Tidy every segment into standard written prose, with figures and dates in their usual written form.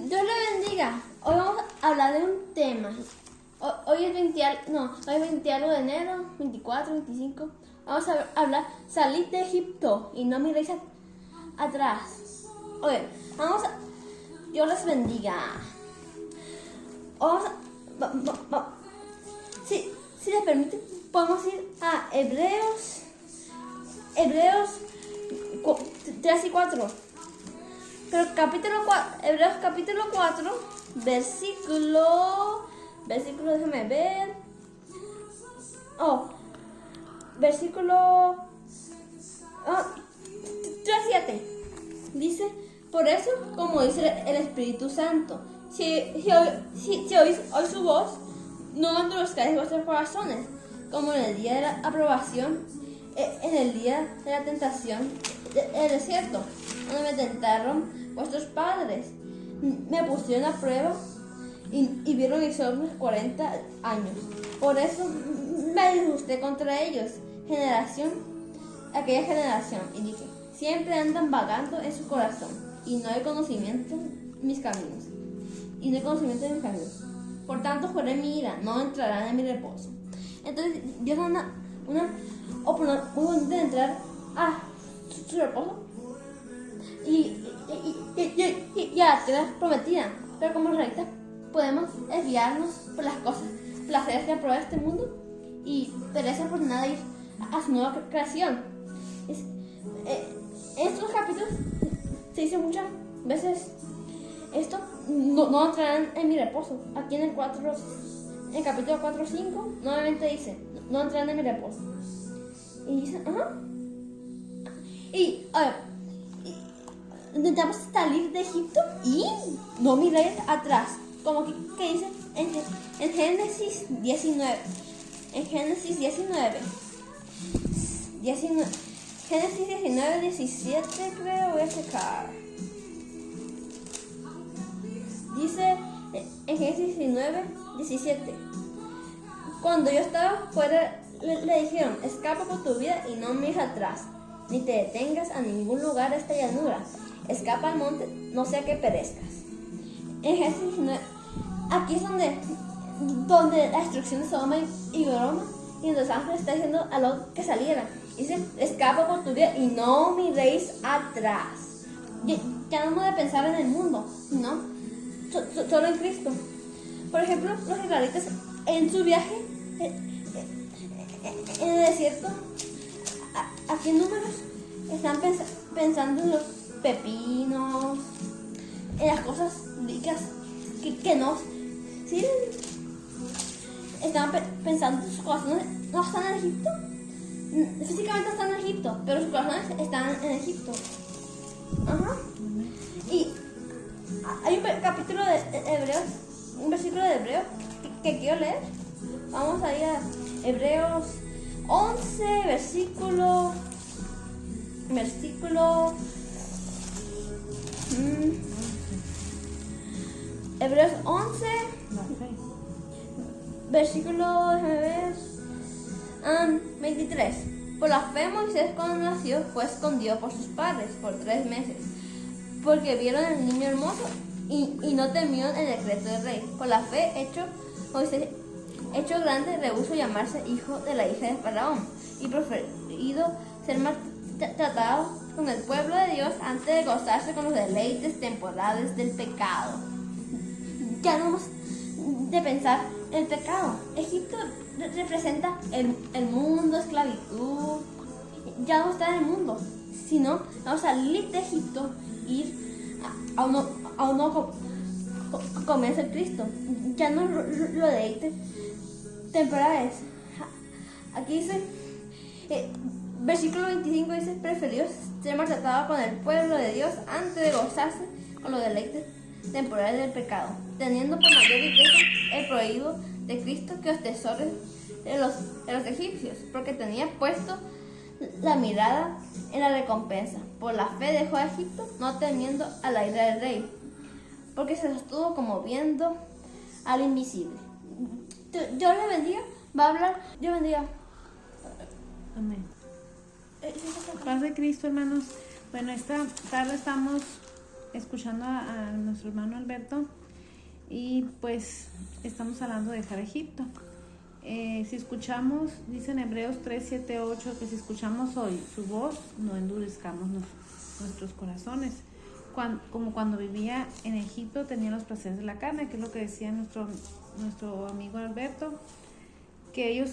Dios le bendiga. Hoy vamos a hablar de un tema. Hoy es 20 algo de enero, 24, 25. Vamos a hablar, salid de Egipto y no miréis atrás. Oye, Dios les bendiga. Si les permite, podemos ir a Hebreos 3 y 4. Pero Hebreos capítulo 4, versículo, déjame ver. Versículo 3:7. Dice, por eso, como dice el Espíritu Santo, si oís hoy su voz, no endurezcáis vuestros corazones, como en el día de la aprobación, en el día de la tentación, el desierto, donde me tentaron vuestros padres, me pusieron a prueba y vieron mis ojos 40 años. Por eso me disgusté contra ellos, aquella generación, y dije, siempre andan vagando en su corazón, y no hay conocimiento en mis caminos. Por tanto, juré mi ira, no entrarán en mi reposo. Entonces, Dios da una oportunidad muy bonita de entrar a su reposo y a la tierra prometida. Pero como israelitas podemos desviarnos por las cosas placeres que aprueba este mundo y perder por nada ir a su nueva creación. En estos capítulos se dice muchas veces esto, no entrarán en mi reposo. Aquí en el capítulo 4:5 nuevamente dice, no entrarán en mi reposo. Y dice, intentamos salir de Egipto y no miréis atrás. Como que dice en Génesis 19. Génesis 19, 17, creo, voy a checar. Dice en Génesis 19, 17. Cuando yo estaba fuera, le dijeron, escapa por tu vida y no mires atrás, ni te detengas a ningún lugar de esta llanura. Escapa al monte, no sea que perezcas. En Génesis 19, aquí es donde la destrucción de Sodoma y Gomorra, y los ángeles está diciendo a Lot que saliera. Dice, escapa por tu vida y no miréis atrás. Ya no hemos de pensar en el mundo, ¿no? Solo en Cristo. Por ejemplo, los israelitas en su viaje en el desierto, aquí en Números, están pensando en los pepinos, en las cosas ricas que no sirven. Están pensando, sus corazones no están en Egipto. Físicamente están en Egipto, pero sus corazones están en Egipto. Y hay un capítulo de Hebreos, un versículo de Hebreos que quiero leer. Vamos a ir a Hebreos 11, versículo Hebreos 11, versículo 23. Por la fe Moisés, cuando nació, fue escondido por sus padres por 3 meses, porque vieron al niño hermoso y no temieron el decreto del rey. Por la fe Moisés, hecho grande, rehusó llamarse hijo de la hija de Faraón y preferido ser maltratado con el pueblo de Dios antes de gozarse con los deleites temporales del pecado. Ya no hemos de pensar en el pecado. Egipto representa el mundo, esclavitud. Ya no está en el mundo, sino vamos a salir de Egipto e ir a un nuevo comienzo de Cristo. Ya no lo deleites temporales. Aquí dice, versículo 25 dice, prefirió ser maltratado con el pueblo de Dios antes de gozarse con los deleites temporales del pecado, teniendo por mayor riqueza el prohibido de Cristo que los tesoros de los egipcios, porque tenía puesto la mirada en la recompensa. Por la fe dejó a Egipto, no temiendo a la ira del rey, porque se sostuvo como viendo al invisible. Dios le bendiga. Va a hablar. Dios bendiga. Amén. Paz de Cristo, hermanos. Bueno, esta tarde estamos escuchando a nuestro hermano Alberto y pues estamos hablando de dejar Egipto. Si escuchamos, dice en Hebreos 3, 7, 8, que si escuchamos hoy su voz, no endurezcamos nuestros corazones. Como cuando vivía en Egipto tenía los placeres de la carne, que es lo que decía nuestro amigo Alberto, que ellos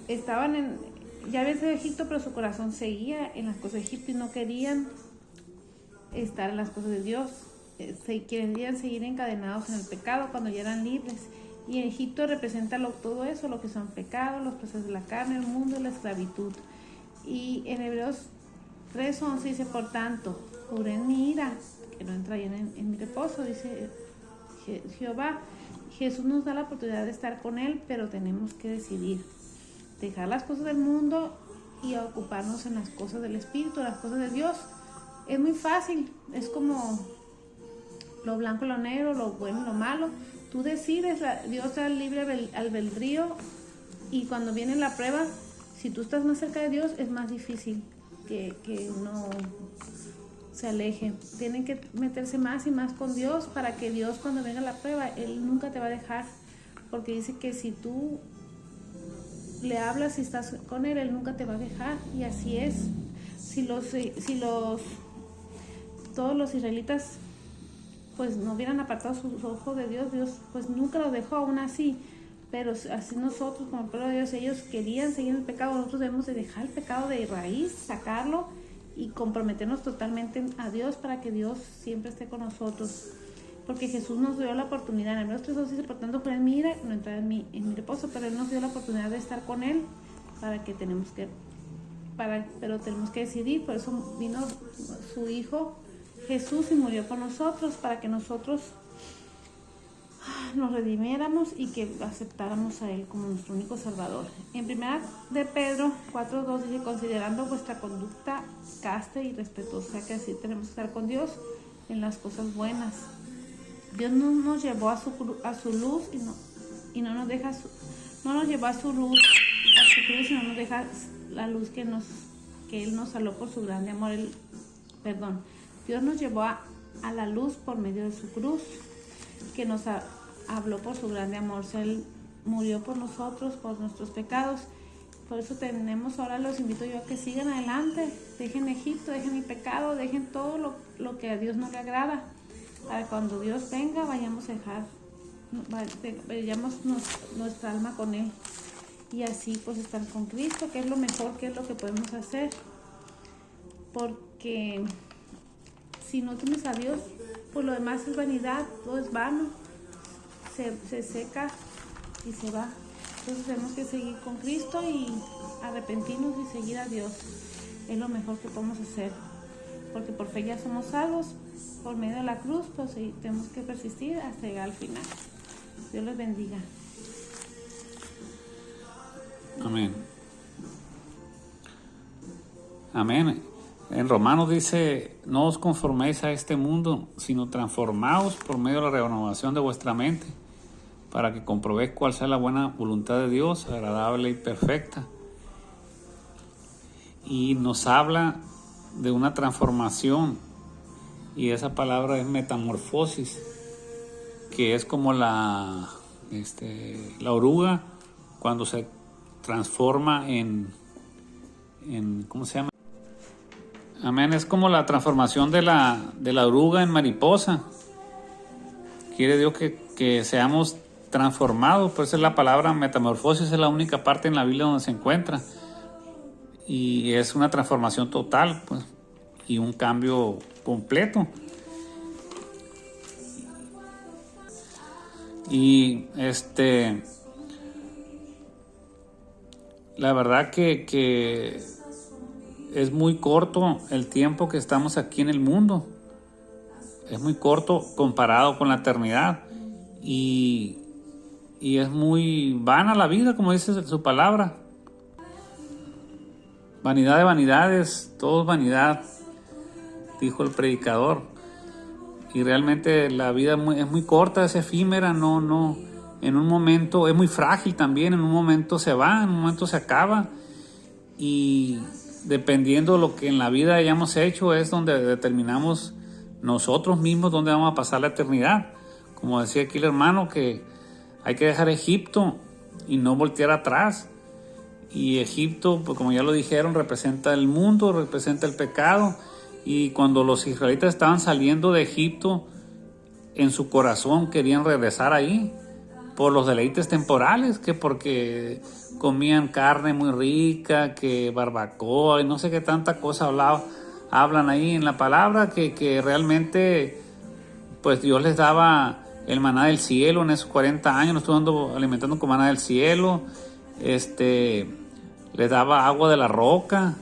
estaban ya habían salido de Egipto, pero su corazón seguía en las cosas de Egipto y no querían estar en las cosas de Dios. Querían seguir encadenados en el pecado cuando ya eran libres. Y Egipto representa todo eso, lo que son pecados, los placeres de la carne, el mundo y la esclavitud. Y en Hebreos 3:11 dice, por tanto, juré en mi ira, que no entrarían en mi reposo, dice Jehová. Jesús nos da la oportunidad de estar con Él, pero tenemos que decidir dejar las cosas del mundo y ocuparnos en las cosas del Espíritu, las cosas de Dios. Es muy fácil, es como lo blanco y lo negro, lo bueno y lo malo. Tú decides, Dios da libre albedrío, y cuando viene la prueba, si tú estás más cerca de Dios, es más difícil que uno se aleje. Tienen que meterse más y más con Dios para que Dios, cuando venga la prueba, Él nunca te va a dejar, porque dice que si tú le hablas y estás con Él, Él nunca te va a dejar, y así es. Todos los israelitas pues no hubieran apartado sus ojos de Dios, Dios pues nunca los dejó aún así. Pero así nosotros como pueblo de Dios, ellos querían seguir en el pecado, nosotros debemos de dejar el pecado de raíz, sacarlo y comprometernos totalmente a Dios para que Dios siempre esté con nosotros. Porque Jesús nos dio la oportunidad, en Hebreos 3:2 dice, por tanto, juré en mi ira, no entrar en mi reposo, pero Él nos dio la oportunidad de estar con Él, pero tenemos que decidir. Por eso vino su Hijo Jesús y murió por nosotros, para que nosotros nos redimiéramos y que aceptáramos a Él como nuestro único Salvador. En 1 de Pedro 4:2 dice, considerando vuestra conducta casta y respetuosa. O sea que así tenemos que estar con Dios en las cosas buenas. Dios no nos llevó a su luz y no nos deja no nos llevó a su luz, a su cruz, y no nos deja la luz que Él nos salvó por su grande amor. Dios nos llevó a la luz por medio de su cruz, que nos habló por su grande amor. O sea, Él murió por nosotros, por nuestros pecados. Por eso los invito yo a que sigan adelante, dejen Egipto, dejen el pecado, dejen todo lo que a Dios no le agrada, para cuando Dios venga vayamos nuestra alma con Él, y así pues estar con Cristo, que es lo mejor, que es lo que podemos hacer. Porque si no tienes a Dios, pues lo demás es vanidad, todo es vano, se seca y se va. Entonces tenemos que seguir con Cristo y arrepentirnos y seguir a Dios. Es lo mejor que podemos hacer, porque por fe ya somos salvos por medio de la cruz, pues sí, tenemos que persistir hasta llegar al final. Dios les bendiga. Amén. Amén. En Romanos dice, no os conforméis a este mundo, sino transformaos por medio de la renovación de vuestra mente, para que comprobéis cuál sea la buena voluntad de Dios, agradable y perfecta. Y nos habla de una transformación, y esa palabra es metamorfosis, que es como la oruga cuando se transforma en ¿cómo se llama? Amén, es como la transformación de la oruga en mariposa. Quiere Dios que seamos transformados. Por eso es la palabra metamorfosis, es la única parte en la Biblia donde se encuentra, y es una transformación total, pues, y un cambio completo. Y la verdad que es muy corto el tiempo que estamos aquí en el mundo. Es muy corto comparado con la eternidad, y es muy vana la vida, como dice su palabra. Vanidad de vanidades, todo es vanidad, dijo el predicador. Y realmente la vida es muy corta, es efímera, no, en un momento es muy frágil también, en un momento se va, en un momento se acaba, y dependiendo de lo que en la vida hayamos hecho es donde determinamos nosotros mismos dónde vamos a pasar la eternidad. Como decía aquí el hermano, que hay que dejar Egipto y no voltear atrás. Y Egipto, pues como ya lo dijeron, representa el mundo, representa el pecado. Y cuando los israelitas estaban saliendo de Egipto, en su corazón querían regresar ahí por los deleites temporales, que porque comían carne muy rica, que barbacoa y no sé qué tanta cosa hablan ahí en la palabra, que realmente pues Dios les daba el maná del cielo en esos 40 años, nos estuvo alimentando con maná del cielo, les daba agua de la roca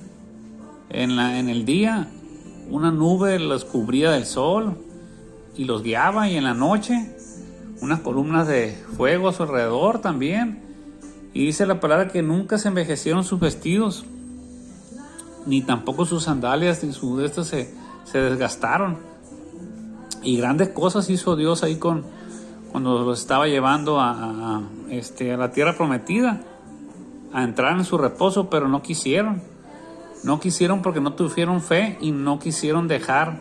en el día, una nube los cubría del sol y los guiaba, y en la noche unas columnas de fuego a su alrededor también. Y dice la palabra que nunca se envejecieron sus vestidos, ni tampoco sus sandalias, ni sus de estos se desgastaron. Y grandes cosas hizo Dios ahí cuando los estaba llevando a la tierra prometida, a entrar en su reposo, pero no quisieron. No quisieron porque no tuvieron fe y no quisieron dejar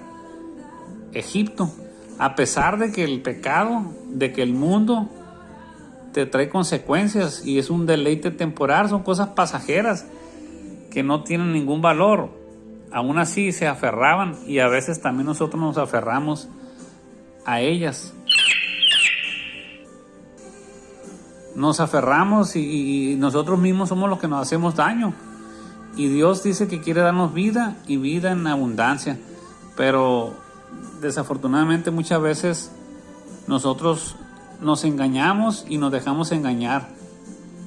Egipto. A pesar de que el pecado, de que el mundo te trae consecuencias y es un deleite temporal, son cosas pasajeras que no tienen ningún valor. Aún así se aferraban, y a veces también nosotros nos aferramos a ellas. Nos aferramos y nosotros mismos somos los que nos hacemos daño. Y Dios dice que quiere darnos vida y vida en abundancia. Pero desafortunadamente muchas veces nosotros nos engañamos y nos dejamos engañar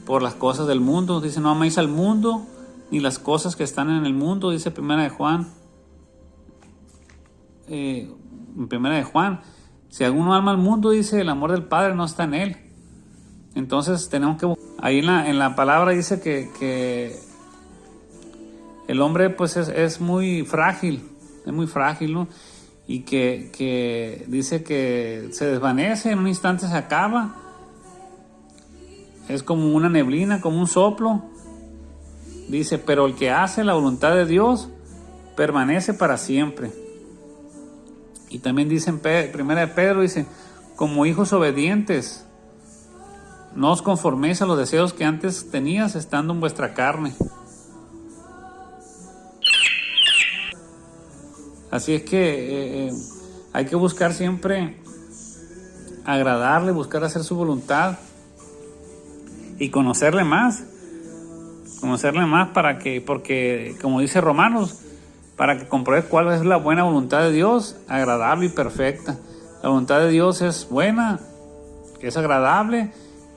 por las cosas del mundo. Dice, no améis al mundo ni las cosas que están en el mundo. Dice Primera de Juan. En Primera de Juan, si alguno ama al mundo, dice, el amor del Padre no está en él. Entonces tenemos que... Ahí en la palabra dice que el hombre pues es muy frágil, ¿no? Y que dice que se desvanece, en un instante se acaba. Es como una neblina, como un soplo. Dice, pero el que hace la voluntad de Dios permanece para siempre. Y también dice en Primera de Pedro, dice, como hijos obedientes, no os conforméis a los deseos que antes tenías estando en vuestra carne. Así es que hay que buscar siempre agradarle, buscar hacer su voluntad y conocerle más porque como dice Romanos, para que compruebe cuál es la buena voluntad de Dios, agradable y perfecta. La voluntad de Dios es buena, es agradable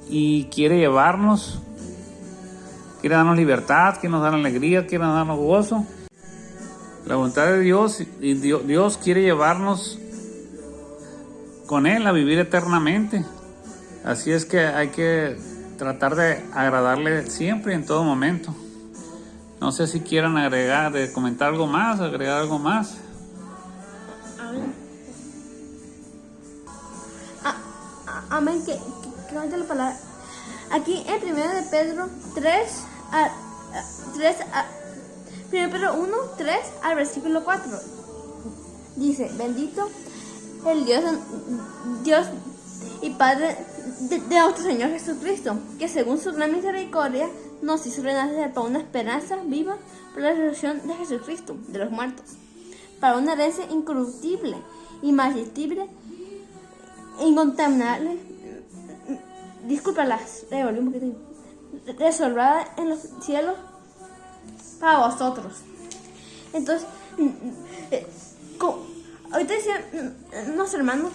y quiere darnos libertad, quiere nos dar alegría, quiere darnos gozo. La voluntad de Dios, y Dios quiere llevarnos con Él a vivir eternamente. Así es que hay que tratar de agradarle siempre y en todo momento. No sé si quieran agregar algo más. Amén, que cante la palabra. Aquí en 1 de Pedro 3, 1 Pedro 1, 3 al versículo 4. Dice, bendito el Dios y Padre de nuestro Señor Jesucristo, que según su gran misericordia nos hizo renacer para una esperanza viva por la resurrección de Jesucristo de los muertos, para una herencia incorruptible, inmarcesible, incontaminable, reservada en los cielos para vosotros. Entonces, ahorita decían nuestros hermanos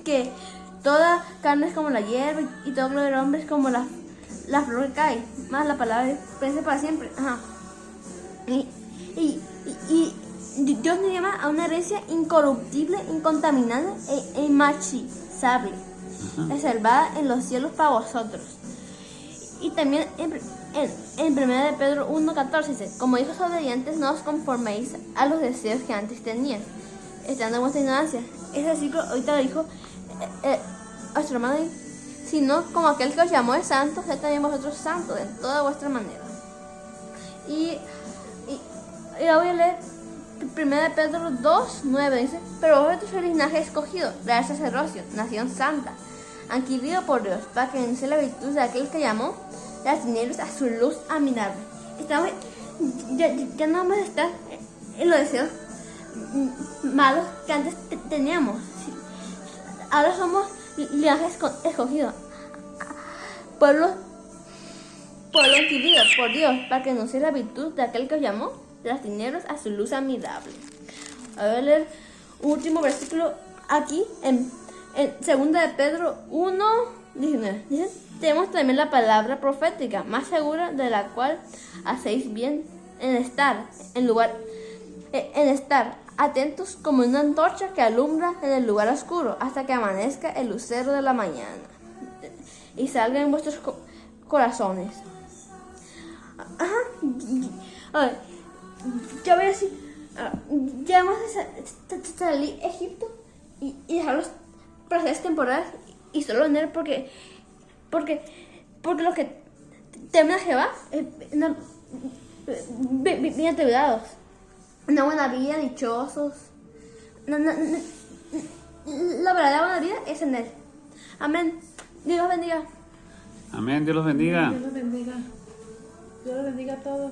que toda carne es como la hierba y todo lo del hombre es como la flor que cae, más la palabra permanece para siempre. Ajá. Y Dios nos llama a una herencia incorruptible, incontaminada e inmarcesible, reservada en los cielos para vosotros. Y también en 1 de Pedro 1:14 dice, como hijos obedientes no os conforméis a los deseos que antes tenías, estando en vuestra ignorancia. Ese versículo ahorita lo dijo nuestro hermano, sino como aquel que os llamó es santo, sed también vosotros santos en toda vuestra manera. Y la voy a leer 1 Pedro 2, 9 dice, pero vosotros sois linaje escogido, real sacerdocio, nación santa, adquirido por Dios, para que denuncie la virtud de aquel que llamó las tinieblas a su luz admirable. Estamos, ya no vamos a estar en los deseos malos que antes teníamos. Ahora somos linaje escogido, pueblo adquirido por Dios, para que denuncie la virtud de aquel que os llamó de las tinieblas a su luz admirable. Voy a leer un último versículo aquí en 2 de Pedro 1, 19. Dice, tenemos también la palabra profética, más segura, de la cual hacéis bien en estar atentos como una antorcha que alumbra en el lugar oscuro hasta que amanezca el lucero de la mañana y salga en vuestros corazones. Ajá. A ver, ya voy a decir, ya vamos a salir a Egipto y dejar los procesos temporales y solo venir porque los que temen a Jehová bienaventurados, una buena vida, dichosos. La verdadera buena vida es en Él. Amén. Dios los bendiga. Amén, Dios los bendiga. Dios los bendiga. Dios los bendiga a todos.